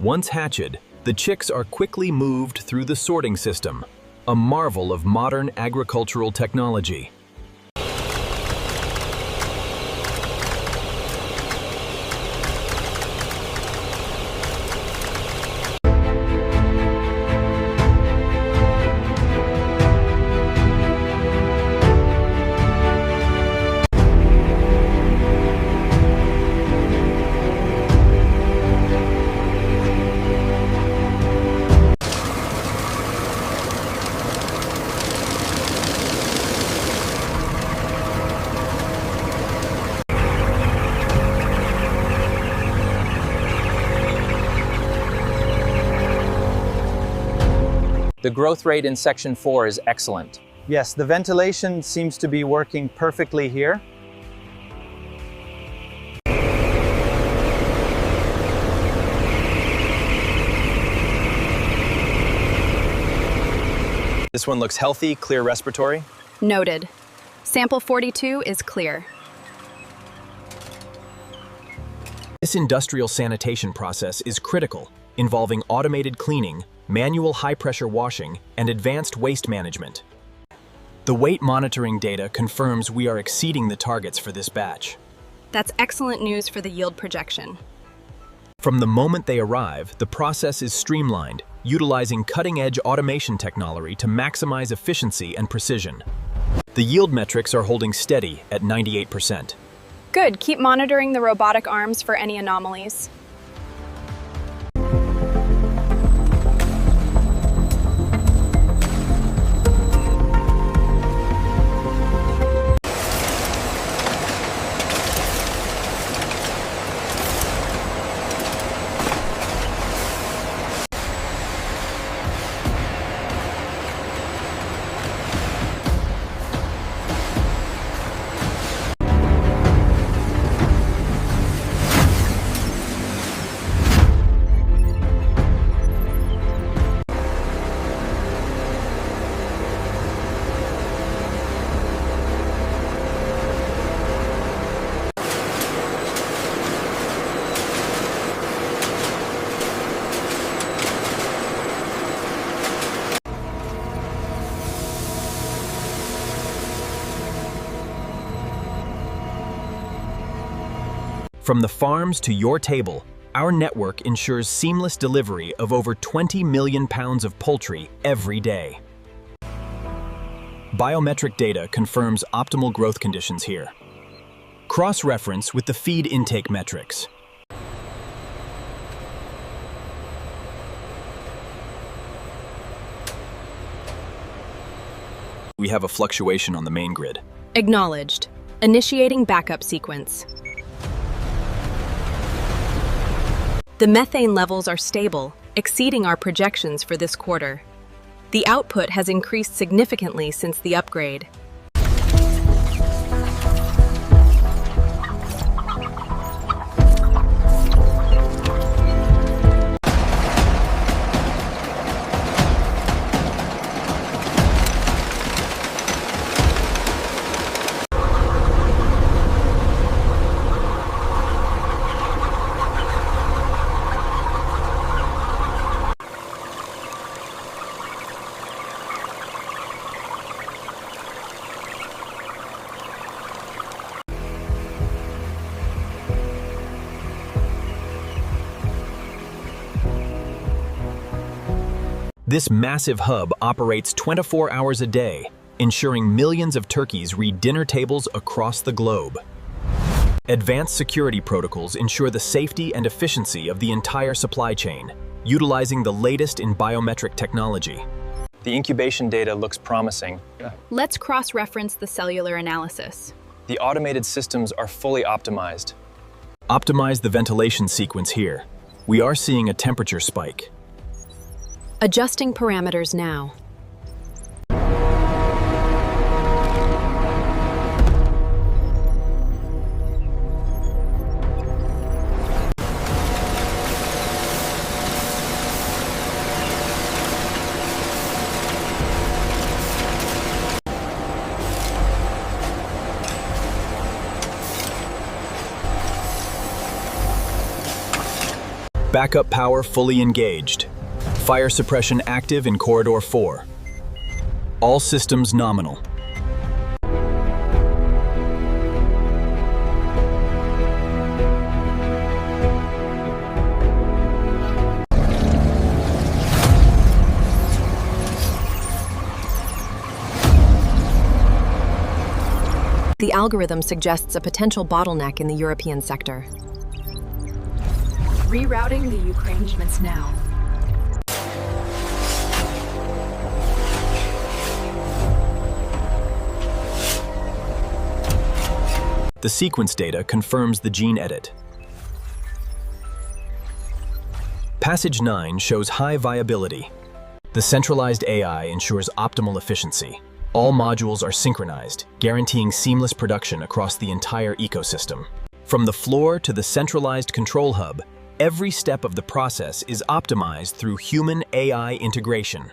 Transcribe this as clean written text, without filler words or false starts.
Once hatched, the chicks are quickly moved through the sorting system, a marvel of modern agricultural technology. The growth rate in Section 4 is excellent. Yes, the ventilation seems to be working perfectly here. This one looks healthy, clear respiratory. Noted. Sample 42 is clear. This industrial sanitation process is critical, involving automated cleaning, manual high-pressure washing, and advanced waste management. The weight monitoring data confirms we are exceeding the targets for this batch. That's excellent news for the yield projection. From the moment they arrive, the process is streamlined, utilizing cutting-edge automation technology to maximize efficiency and precision. The yield metrics are holding steady at 98%. Good, keep monitoring the robotic arms for any anomalies. From the farms to your table, our network ensures seamless delivery of over 20 million pounds of poultry every day. Biometric data confirms optimal growth conditions here. Cross-reference with the feed intake metrics. We have a fluctuation on the main grid. Acknowledged. Initiating backup sequence. The methane levels are stable, exceeding our projections for this quarter. The output has increased significantly since the upgrade. This massive hub operates 24 hours a day, ensuring millions of turkeys read dinner tables across the globe. Advanced security protocols ensure the safety and efficiency of the entire supply chain, utilizing the latest in biometric technology. The incubation data looks promising. Let's cross-reference the cellular analysis. The automated systems are fully optimized. Optimize the ventilation sequence here. We are seeing a temperature spike. Adjusting parameters now. Backup power fully engaged. Fire suppression active in Corridor 4. All systems nominal. The algorithm suggests a potential bottleneck in the European sector. Rerouting the Ukraine arrangements now. The sequence data confirms the gene edit. Passage 9 shows high viability. The centralized AI ensures optimal efficiency. All modules are synchronized, guaranteeing seamless production across the entire ecosystem. From the floor to the centralized control hub, every step of the process is optimized through human-AI integration.